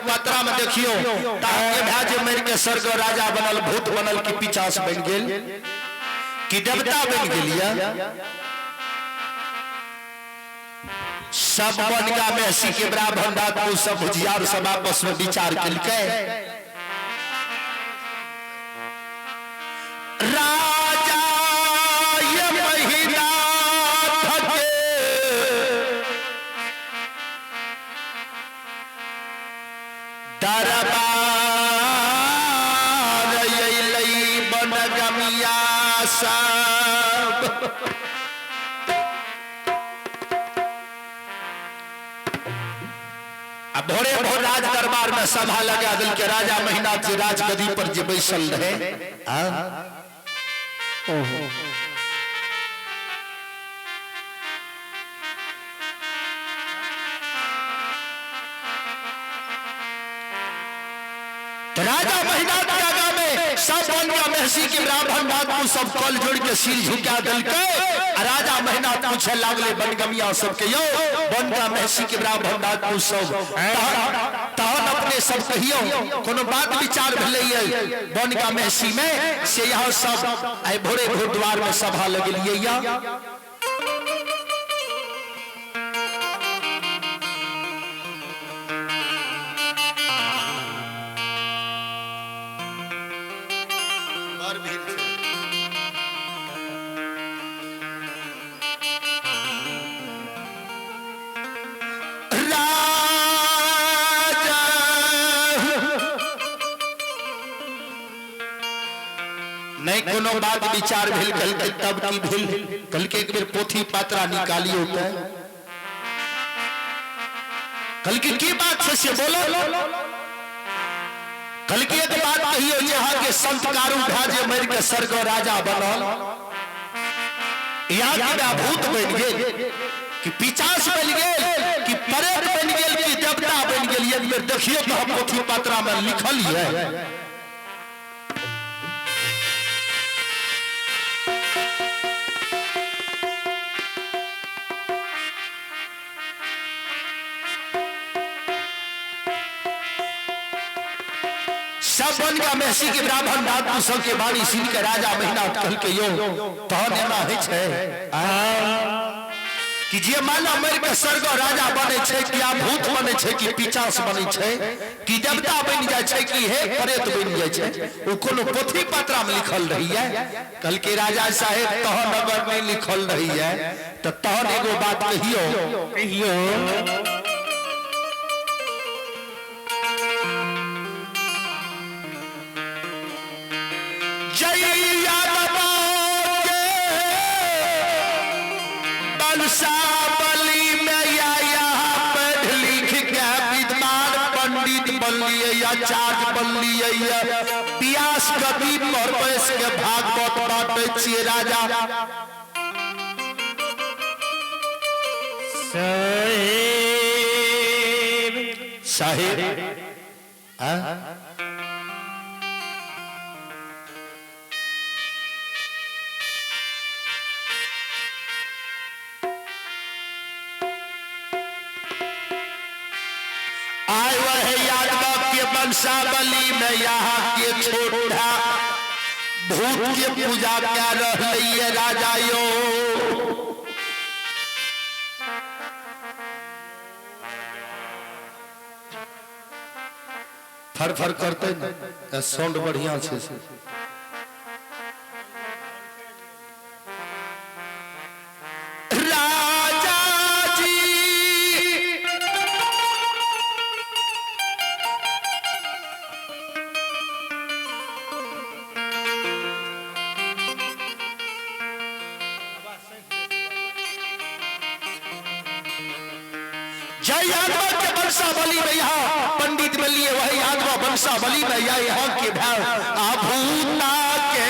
पात्रा में देखियो ताके भाजे मर के स्वर्ग राजा बनल भूत बनल की पिचास बन गेल कि देवता बन गेलिया सब बनगा में हसी के ब्राह्मण डाकू सब भुजियार सब आपस में विचार केलकै राजा ये महीना थके दरबार यई बनगमिया सब अब भोरे भोर राज दरबार में सभा लगा दिल के राजा महिनाथ जी राजगद्दी पर जे बैसल रहे तो राजा महिनाथ के आगा में सब बनगा महसी के ब्राह्मण डाकू सब कल जोड़ के सिर झुका दिलके राजा महिनाथ पूछे लागले बनगमिया सबके यो बनगा महसी के ब्राह्मण डाकू सब तहन अपने सब कहियो कोनो बात विचार भेलैये बनगा महसी में से यहाँ सब आइ भोरे भोर द्वार में सभा लगलिए या नहीं कोनो बात विचार भेल कल तब की भेल कल के एक बेर पोथी पात्रा निकालियो त कल की बात है से बोलो कल की एक बात कहियो यहाँ के संत कारू भाजे मर के स्वर्ग राजा बनल यहाँ के भूत बन गेल कि पिचास बन गेल कि प्रेत बन गेल कि देवता बन गेल एक बेर देखिए तो हम पोथी पात्रा में लिखल है सब बनगा महसी के ब्राह्मण डाकू सब के बाणी सुन के राजा महिनाथ कहल के यो तहन एना है छै कि जे माला मर के स्वर्ग राजा बने छै कि आ भूत बने छै कि पिचास बने छै कि देवता बन जाय छै कि हे प्रेत बन जाय छै ओ कोनो पोथी पत्रा में लिखल रही है कहल के राजा साहेब तहन अगर नहीं लिखल रही है तो तहन एगो बात कहियो बली में या यहाँ पढ़ लिख के विद्वान पंडित बन लिए या चार्ज बन लिए या पियास कवि पर बैस के भागवत बांटे छिए राजा साहेब आए वह यादव के वंशावली में यहाँ के छोटा भूत के पूजा क्या रही है राजा यो फर फर करते न साउंड बढ़िया छे जय यादव के वंशावली में यहाँ पंडित बलिए वही यादव वंशावली में यहाँ के भाव आभूता के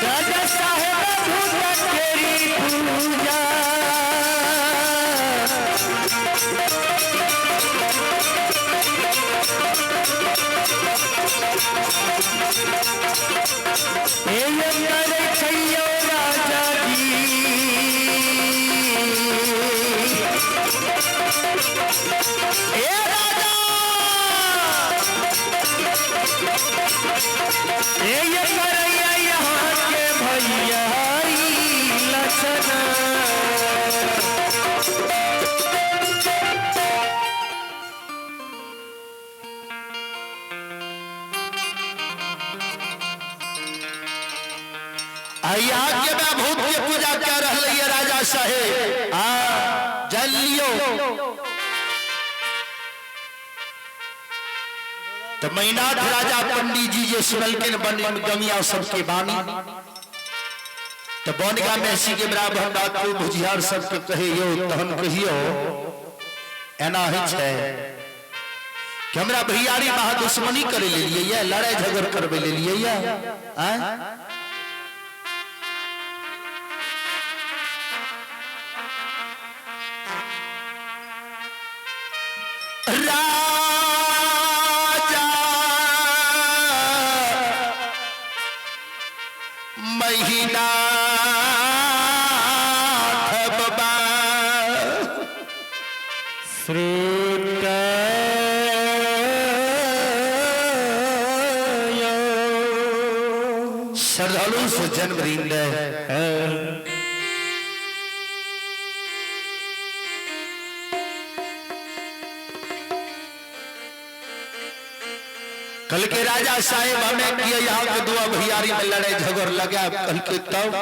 राजा साहेब भूत तेरी पूजा राजा जी आज्ञा में भूत की पूजा कर रही है राजा साहेब। जल लियो तो मैनाथ राजा पंडित जी जे सुनल के बन गमिया सबके बानी तो बनगा में सी के बराबर बात को बुझियार सबके कहे यो तहन कहियो एना ही छै कि हमरा भैयारी महा दुश्मनी करे ले लिए या लड़ाई झगड़ करबे ले लिए या राजा महीना बाबा श्रुत श्रद्धालु से जन्मदिन कल के राजा साहेब हमें किया यहाँ के दुआ भैयारी में लड़ाई झगड़ लगा कल के तब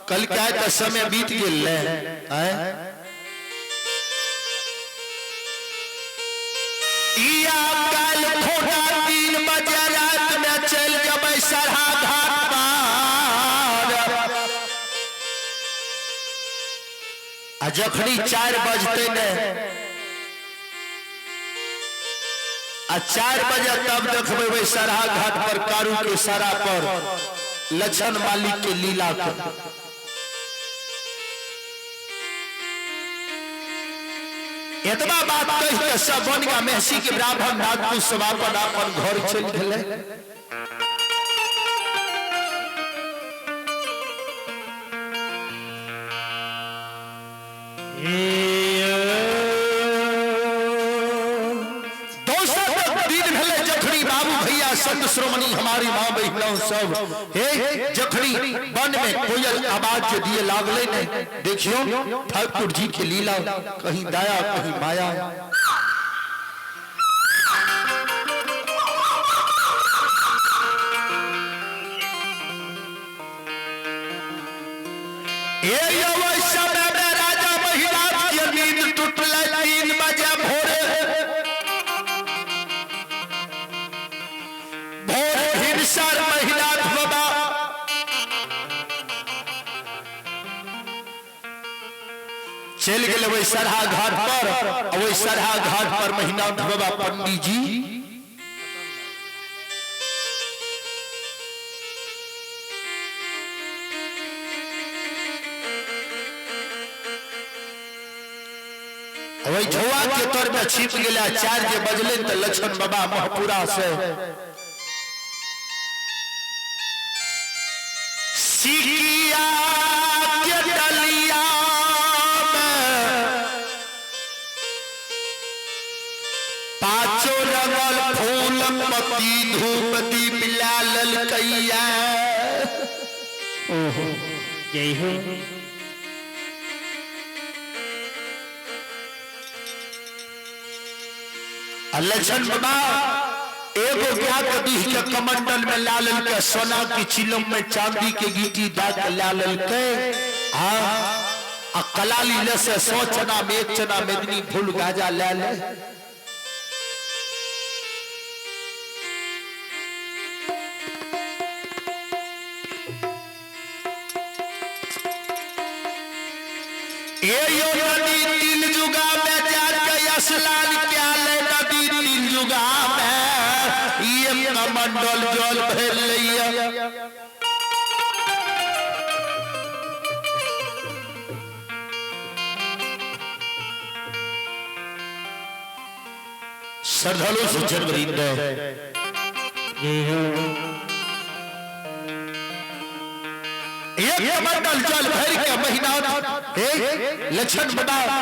कल क्या तो समय बीत गए कल थोड़ा 3 बजे रात में चल जब सरहा घाट पर जखनी 4 बजते ने 4 बजे तब देखबे सरहा घाट पर कारू के सारा पर लक्षण मालिक के लीला को इतना बात कह के सब बनगा महसी के ब्राह्मण राजपूत सब अपन घर चल गए। संत श्रोमणी हमारी माँ बहनों सब हे जखनी वन में कोयल आवाज दिए लागले ने देखियो ठाकुर जी की लीला कहीं दया कहीं माया राजा महिला की नींद टूटल 3 बजे भोरे हिंसर महिला बाबा चल गए वही सरहा घाट पर वही सरहा घाट पर महिला बाबा पंडित जी वही झोआ के तौर में छिप गया। 4 जे बजले तो लक्ष्मण बाबा महपुरा से सिकिया के डलिया में 5 रंगल फूल पत्ती धूप दीप लाल कैया। ओहो जय हो। लक्ष्मण बाबा एगो क्या कदी के कमंडल में लालन के सोना की चिलम में चांदी के गीटी दाग लालन के कलाली ले से 100 चना में 1 चना मेदनी फूल गाजा ले ले। ये यो नदी 3 जुगा में जाके असलान क्या ले नदी 3 जुगा में ये कमंडल जल भर लिया। श्रद्धालु सज्जन वृंद ये कमंडल जल भर के महीना लक्ष्मण बाबा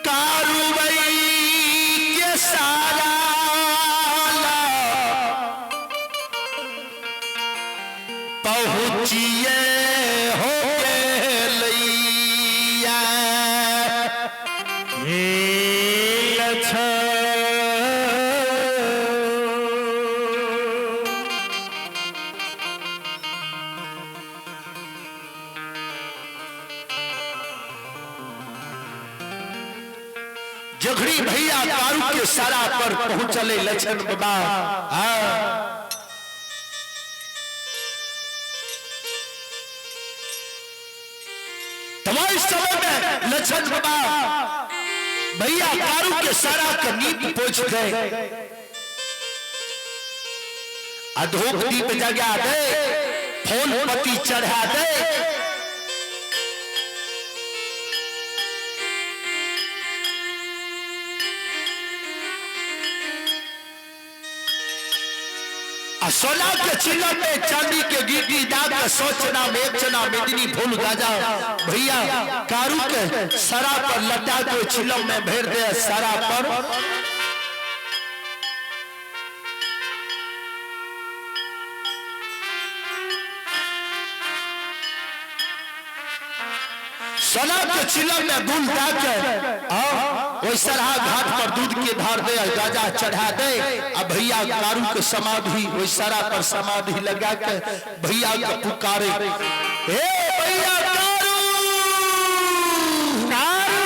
कारुबई के सारा पहुंचिए हो के लैया। जघड़ी भैया कारू के सारा पर पहुंचले लक्ष्मण बाबा। तमाम समय में लक्ष्मण बाबा भैया कारू के सारा के नींद पहुंच गए। अधोक दीप जगा दे फूल पत्ती चढ़ा दे। सोना के चिल्लम में चांदी के गीटी दाग 100 चना में 1 चना मेदनी फूल गाजा भैया कारू के सरा पर लटा को चिल्लम में भेर दे। सरा पर सोना के चिल्लम में गुल डाके वैसा घाट पर दूध के धार दे गाजा चढ़ा दे। अब भैया कारू के समाधि वैसा पर समाधि लगा के भैया के पुकारे हे भैया कारू कारू।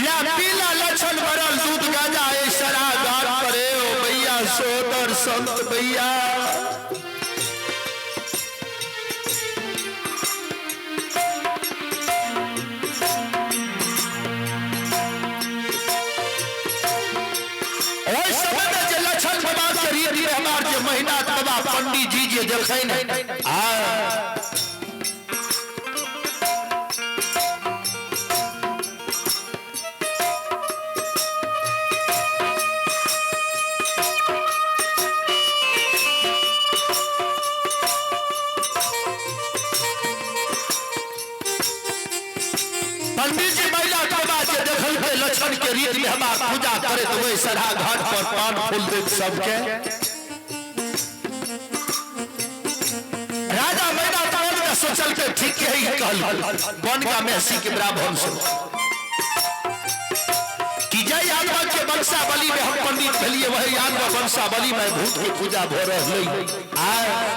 या पीला लक्षण भरल दूध गाजा ऐसरा गार परे ओ भैया सोदर संत भैया महीना बाबा पंडित जी जे देखे पंडित जी महिला बाबा जे देखल लक्षण के रीत में हमार पूजा करे तो वही सरा घाट पर पान फूल दे सबके राजा मैना तावन में सोचल के ठीक है कहल बन का महसी के ब्राह्मण से कि जय आत्मा के वंशावली में हम पंडित भेलिए वही आत्मा वंशावली में भूत की पूजा हो रही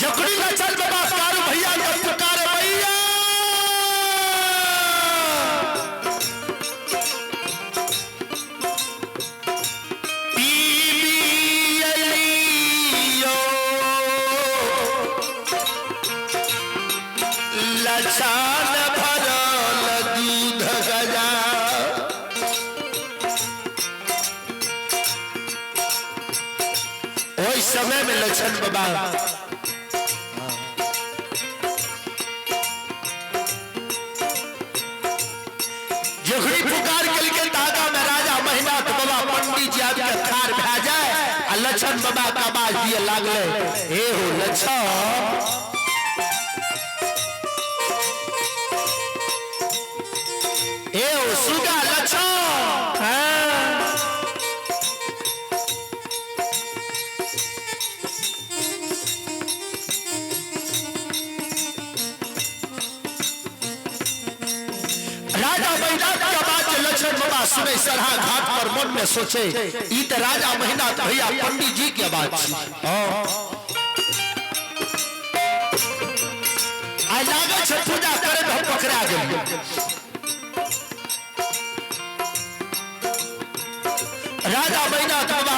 जखनी लक्षण बाबा कारू भैया का पुकार भैया लक्षण भरल दूध गजा ओई समय में लक्षण बाबा जखनी पुकार के दादा में राजा महीना तो बाबा पंडित जी आके थार भा जाए आ लक्षण बाबा का आवाज दिए लागले ए हो लक्षण ए हो सुगा लक्षण राजा महीना का बात लक्षण बाबा सुने सरहा घाट पर मन में सोचे ई त राजा महीना भैया पंडित जी के बात आई लागे छ पूजा करे हम पकड़ा गेलिए राजा महीना बाबा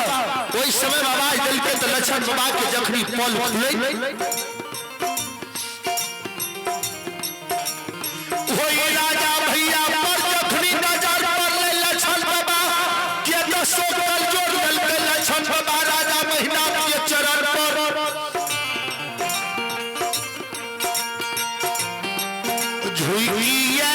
ओई समय आवाज दिलके त लक्षण बाबा के जखनी पल खुले ओई राजा भैया पर जखनी नजर पड़ले लक्षण बाबा के तो सोतल जोड़ दिलके लक्षण बाबा राजा महीना के चरण पर झुकिया